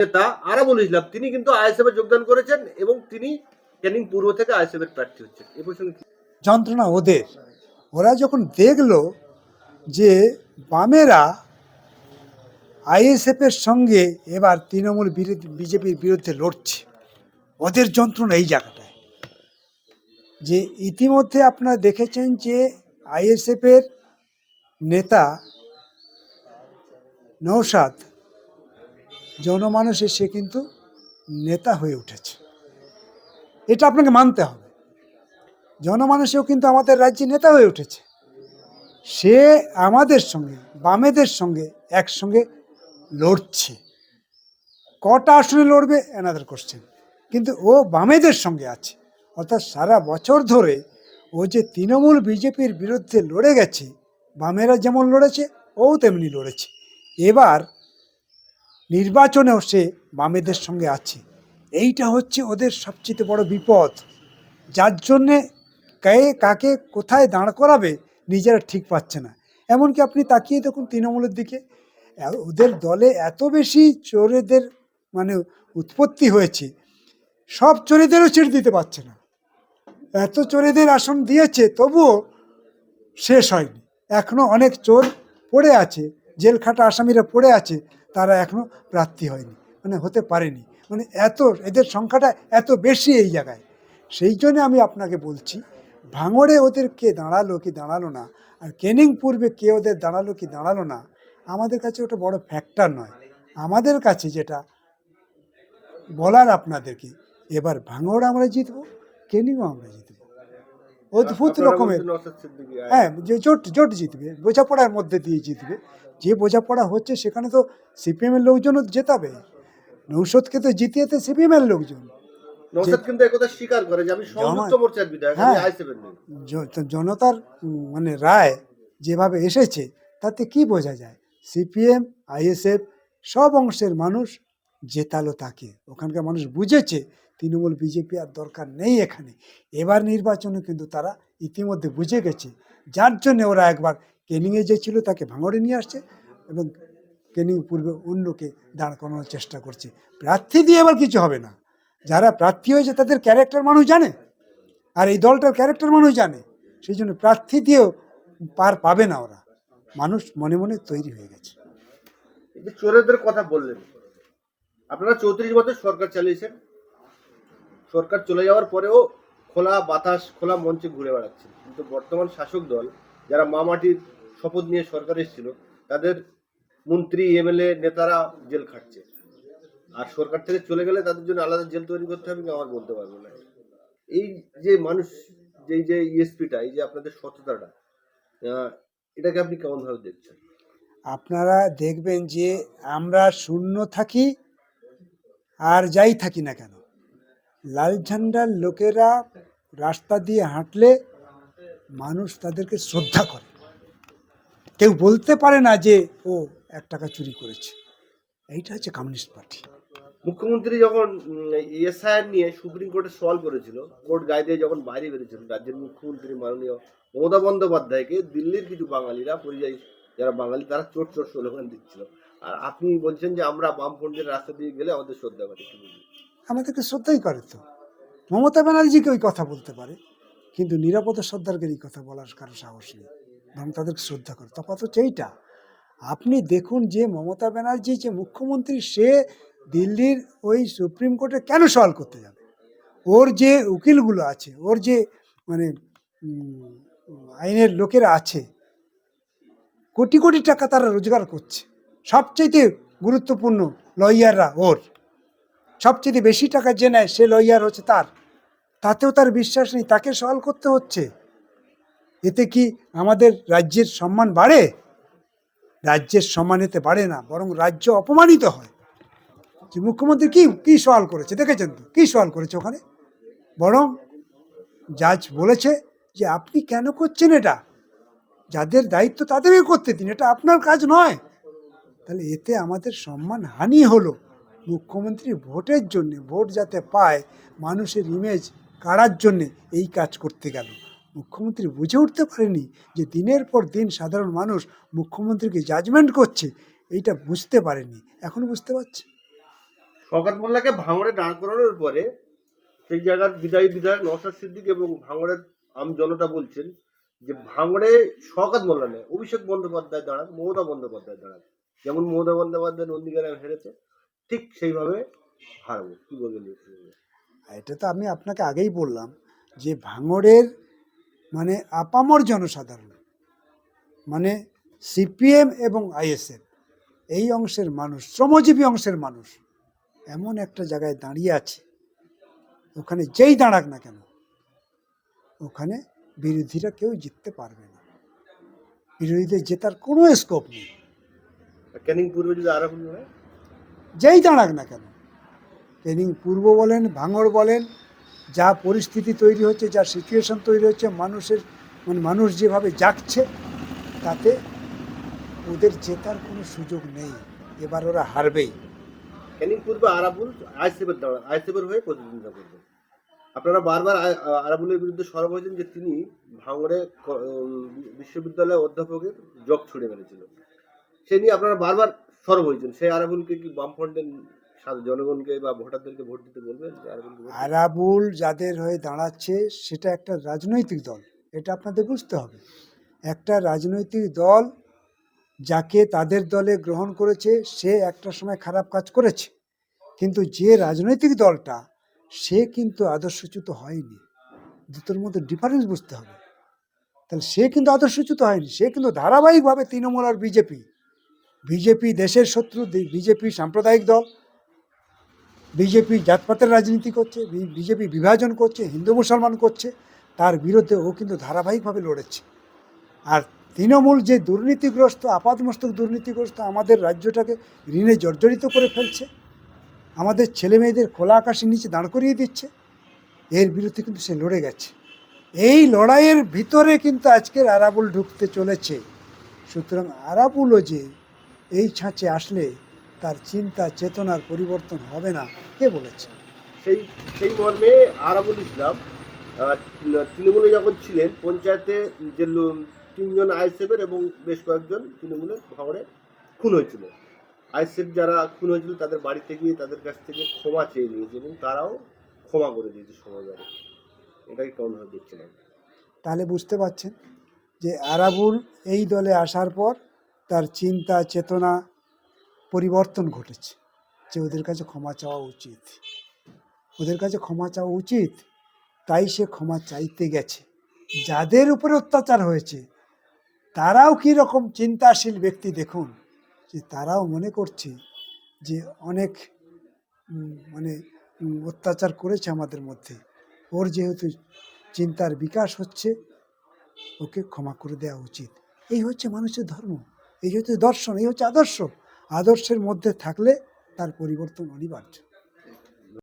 নেতা আরাবুল ইসলাম তিনি কিন্তু আইএসএফ এ যোগদান করেছেন এবং তিনি ক্যানিং পূর্ব থেকে আইএসএফ এর প্রার্থী হচ্ছেন। এ প্রসঙ্গে যন্ত্রণা ওদের, ওরা যখন দেখলো যে বামেরা আইএসএফের সঙ্গে এবার তৃণমূল বিজেপির বিরুদ্ধে লড়ছে, ওদের যন্ত্রণা এই জায়গাটায় যে ইতিমধ্যে আপনারা দেখেছেন যে আইএসএফের নেতা নওশাদ জনমানুষে সে কিন্তু নেতা হয়ে উঠেছে, এটা আপনাকে মানতে হবে। জনমানুষেও কিন্তু আমাদের রাজ্যে নেতা হয়ে উঠেছে। সে আমাদের সঙ্গে বামেদের সঙ্গে একসঙ্গে লড়ছে। কটা আসনে লড়বে এনাদের কোশ্চেন, কিন্তু ও বামেদের সঙ্গে আছে। অর্থাৎ সারা বছর ধরে ও যে তৃণমূল বিজেপির বিরুদ্ধে লড়ে গেছে, বামেরা যেমন লড়েছে ও তেমনি লড়েছে। এবার নির্বাচনেও সে বামেদের সঙ্গে আছে। এইটা হচ্ছে ওদের সবচেয়ে বড় বিপদ, যার জন্যে কাকে কোথায় দাঁড় করাবে নিজেরা ঠিক পাচ্ছে না। এমনকি আপনি তাকিয়ে দেখুন তৃণমূলের দিকে, ওদের দলে এত বেশি চোরেদের মানে উৎপত্তি হয়েছে, সব চোরেদেরও ছেড়ে দিতে পারছে না। এত চোরেদের আসন দিয়েছে তবুও শেষ হয়নি, এখনও অনেক চোর পড়ে আছে, জেল খাটা আসামিরা পড়ে আছে, তারা এখনও প্রার্থী হয়নি, মানে হতে পারেনি। মানে এত এদের সংখ্যাটা এত বেশি এই জায়গায়। সেই জন্য আমি আপনাকে বলছি, ভাঙড়ে ওদের কে দাঁড়ালো কি দাঁড়ালো না, আর ক্যানিং পূর্বে কে ওদের দাঁড়ালো কি দাঁড়ালো না, আমাদের কাছে ওটা বড় ফ্যাক্টর নয়। আমাদের কাছে যেটা বলার আপনাদেরকে, এবার ভাঙড় আমরা জিতবো, ক্যানিংও আমরা জিতবো, অদ্ভুত রকমের। হ্যাঁ, যে জোট জিতবে, বোঝাপড়ার মধ্যে দিয়ে জিতবে। যে বোঝাপড়া হচ্ছে সেখানে তো সিপিএমের লোকজনও জেতাবে, নৌশদকে তো জিতিয়েতে সিপিএমের লোকজন। নওশাদ কিন্তু একথা স্বীকার করে যে আমি সংযুক্ত মোর্চার বিধায়ক, আমি আইএসএফ এর নই। জনতার মানে রায় যেভাবে এসেছে তাতে কি বোঝা যায়, সিপিএম আইএসএফ সব অংশের মানুষ জেতালো তাকে। ওখানকার মানুষ বুঝেছে তৃণমূল বিজেপি আর দরকার নেই এখানে। এবার নির্বাচনে কিন্তু তারা ইতিমধ্যে বুঝে গেছে, যার জন্য ওরা একবার ক্যানিংয়ে যে ছিল তাকে ভাঙড়ে নিয়ে আসছে এবং ক্যানিং পূর্বে অন্যকে দাঁড় করানোর চেষ্টা করছে। প্রার্থী দিয়ে এবার কিছু হবে না, যারা প্রার্থী হয়েছে তাদের ক্যারেক্টার মানুষ জানে, আর এই দলটার ক্যারেক্টার মানুষ জানে। সেই জন্য প্রার্থী দিয়েও পার পাবে না ওরা, মানুষ মনে মনে তৈরি হয়ে গেছে। এই যে চোরেদের কথা বললেন, আপনারা 34 বছর সরকার চালিয়েছেন, সরকার চলে যাওয়ার পরেও খোলা বাতাস খোলা মঞ্চে ঘুরে বেড়াচ্ছেন, কিন্তু বর্তমান শাসক দল যারা মামাটির শপথ নিয়ে সরকার এসেছিল তাদের মন্ত্রী এমএলএ নেতারা জেল খাটছে, আর সরকার থেকে চলে গেলে তাদের জন্য আলাদা জেল তৈরি করতে হবে কি আমার বলতে পারবো না। এই যে মানুষ যে ইএসপিটা, এই যে আপনাদের সততাটা, এটাকে আপনি কেমন ভাবে দেখছেন? আপনারা দেখবেন যে আমরা শূন্য থাকি আর যাই থাকি না কেন, লাল ঝান্ডার লোকেরা রাস্তা দিয়ে হাঁটলে মানুষ তাদেরকে শ্রদ্ধা করে, কেউ বলতে পারে না যে ও 1 টাকা চুরি করেছে। এইটা হচ্ছে কমিউনিস্ট পার্টি। মুখ্যমন্ত্রী যখন এসআইআর নিয়ে সুপ্রিম কোর্টে সওয়াল করেছিল, কোর্ট গায়ে দিয়ে যখন বাইরে বেরিয়েছিল, রাজ্যের মুখ্যমন্ত্রী মাননীয় মমতা বন্দ্যোপাধ্যায়কে দিল্লির কিছু বাঙালিরা, পরিযায়ী যারা বাঙালি, তারা চোট চোট স্লোগান দিচ্ছিল, আর আপনি বলছেন যে আমরা বামফ্রন্টের রাস্তা দিয়ে গেলে আমাদের শ্রদ্ধা করে। আমাদেরকে শ্রদ্ধাই করে তো, মমতা ব্যানার্জিকে ওই কথা বলতে পারে, কিন্তু নিরাপদ সর্দারকে এই কথা বলার কারো সাহস নেই, এবং তাদেরকে শ্রদ্ধা করে। তফাৎ হচ্ছে এইটা। আপনি দেখুন যে মমতা ব্যানার্জি যে মুখ্যমন্ত্রী, সে দিল্লির ওই সুপ্রিম কোর্টে কেন সওয়াল করতে যাবে? ওর যে উকিলগুলো আছে, ওর যে মানে আইনের লোকেরা আছে, কোটি কোটি টাকা তারা রোজগার করছে, সবচেয়ে গুরুত্বপূর্ণ লয়াররা ওর, সবচেয়ে বেশি টাকা যে নেয় সে লয়ার হচ্ছে তার, তাতেও তার বিশ্বাস নেই, তাকে সওয়াল করতে হচ্ছে। এতে কি আমাদের রাজ্যের সম্মান বাড়ে? রাজ্যের সম্মান এতে বাড়ে না, বরং রাজ্য অপমানিত হয়। যে মুখ্যমন্ত্রী কি কি সওয়াল করেছে দেখেছেন তো, কি সওয়াল করেছে ওখানে? বরং জাজ বলেছে যে আপনি কেন করছেন এটা, যাদের দায়িত্ব তাদেরই করতে দিন, এটা আপনার কাজ নয়। তাহলে এতে আমাদের সম্মান হানি হলো। মুখ্যমন্ত্রী ভোটের জন্যে, ভোট যাতে পায়, মানুষের ইমেজ কাড়ার জন্যে এই কাজ করতে গেল। মুখ্যমন্ত্রী বুঝে উঠতে পারেনি যে দিনের পর দিন সাধারণ মানুষ মুখ্যমন্ত্রীকে জাজমেন্ট করছে, এইটা বুঝতে পারেনি, এখন বুঝতে পারছে। শওকত মোল্লাকে ভাঙড়ে দাঁড় করানোর পরে সেই জায়গার বিদায়ী বিধায়ক নওশাদ সিদ্দিক এবং ভাঙড়ের আম জনতা বলছেন যে ভাঙড়ে শওকত মোল্লা নেই, অভিষেক বন্দ্যোপাধ্যায় দাঁড়ান, মমতা বন্দ্যোপাধ্যায় দাঁড়ান। যেমন মমতা বন্দ্যোপাধ্যায় নন্দীগ্রামে হেরেছে, ঠিক সেইভাবে হারবো। কি বলবেন? এটা তো আমি আপনাকে আগেই বললাম যে ভাঙড়ের মানে আপামর জনসাধারণ, মানে সিপিএম এবং আইএসএফ এই অংশের মানুষ, শ্রমজীবী অংশের মানুষ এমন একটা জায়গায় দাঁড়িয়ে আছে, ওখানে যেই দাঁড়াক না কেন ওখানে বিরোধীরা কেউ জিততে পারবে না, বিরোধীদের জেতার কোনো স্কোপ নেই। ক্যানিং পূর্বে যদি আরাবুল হয়, যেই দাঁড়াক না কেন, ক্যানিং পূর্ব বলেন, ভাঙড় বলেন, যা পরিস্থিতি তৈরি হচ্ছে, যা সিচুয়েশন তৈরি হচ্ছে, মানুষের মানে মানুষ যেভাবে জাগছে, তাতে ওদের জেতার কোনো সুযোগ নেই, এবার ওরা হারবেই। ক্যানিং পূর্বে আরাবুল আইসিএফের দাঁড়ান, আইসিএফের হয়ে প্রতিদ্বন্দ্বিতা করবেন। আপনারা বারবার আরাবুলের বিরুদ্ধে সরব হয়েছেন যে তিনি ভাঙড়ে বিশ্ববিদ্যালয়ের অধ্যাপকের জগ ছুড়ে মেরেছিল, সে নিয়ে আপনারা বারবার সরব হয়েছেন। সেই আরাবুলকে কি বামফ্রন্টের জনগণকে বা ভোটারদেরকে ভোট দিতে বলবেন? যে আরাবুলকে ভোট দিতে? আরাবুল যাদের হয়ে দাঁড়াচ্ছে সেটা একটা রাজনৈতিক দল, এটা আপনাদের বুঝতে হবে। একটা রাজনৈতিক দল যাকে তাদের দলে গ্রহণ করেছে সে একটা সময় খারাপ কাজ করেছে, কিন্তু যে রাজনৈতিক দলটা সে কিন্তু আদর্শচ্যুত হয়নি, দুটোর মধ্যে ডিফারেন্স বুঝতে হবে। তাহলে সে কিন্তু আদর্শচ্যুত হয়নি, সে কিন্তু ধারাবাহিকভাবে তৃণমূল আর বিজেপি দেশের শত্রু, বিজেপি সাম্প্রদায়িক দল, বিজেপি জাতপাতের রাজনীতি করছে, বিজেপি বিভাজন করছে, হিন্দু মুসলমান করছে, তার বিরুদ্ধে ও কিন্তু ধারাবাহিকভাবে লড়েছে। আর তৃণমূল যে দুর্নীতিগ্রস্ত, আপাতমস্তক দুর্নীতিগ্রস্ত, আমাদের রাজ্যটাকে ঋণে জর্জরিত করে ফেলছে, আমাদের ছেলে মেয়েদের খোলা আকাশের নিচে দাঁড় করিয়ে দিচ্ছে, এর বিরুদ্ধে কিন্তু সে লড়ে গেছে। এই লড়াইয়ের ভিতরে কিন্তু আজকের আরাবুল ঢুকতে চলেছে। সুতরাং আরাবুলও যে এই ছাঁচে আসলে তার চিন্তা চেতনার পরিবর্তন হবে না, কে বলেছে? সেই সেই মর্মে আরাবুল ইসলাম তৃণমূলে যখন ছিলেন, পঞ্চায়েতে যে তিনজন আইএসএফের এবং বেশ কয়েকজন তৃণমূলের ভাঙড়ে খুন হয়েছিল, আইএসএফ যারা খুন হয়েছিল তাদের বাড়িতে গিয়ে তাদের কাছ থেকে ক্ষমা চেয়ে নিয়েছে এবং তারাও ক্ষমা করে দিয়েছে সমাজে। এটাই কেমনভাবে দেখছিলাম। তাহলে বুঝতে পারছেন যে আরাবুল এই দলে আসার পর তার চিন্তা চেতনা পরিবর্তন ঘটেছে, যে ওদের কাছে ক্ষমা চাওয়া উচিত, ওদের কাছে ক্ষমা চাওয়া উচিত, তাই সে ক্ষমা চাইতে গেছে। যাদের উপরে অত্যাচার হয়েছে তারাও কীরকম চিন্তাশীল ব্যক্তি দেখুন, যে তারাও মনে করছে যে অনেক অত্যাচার করেছে আমাদের মধ্যে, ওর যেহেতু চিন্তার বিকাশ হচ্ছে, ওকে ক্ষমা করে দেওয়া উচিত। এই হচ্ছে মানুষের ধর্ম, এই হচ্ছে দর্শন, এই হচ্ছে আদর্শ। আদর্শের মধ্যে থাকলে তার পরিবর্তন অনিবার্য।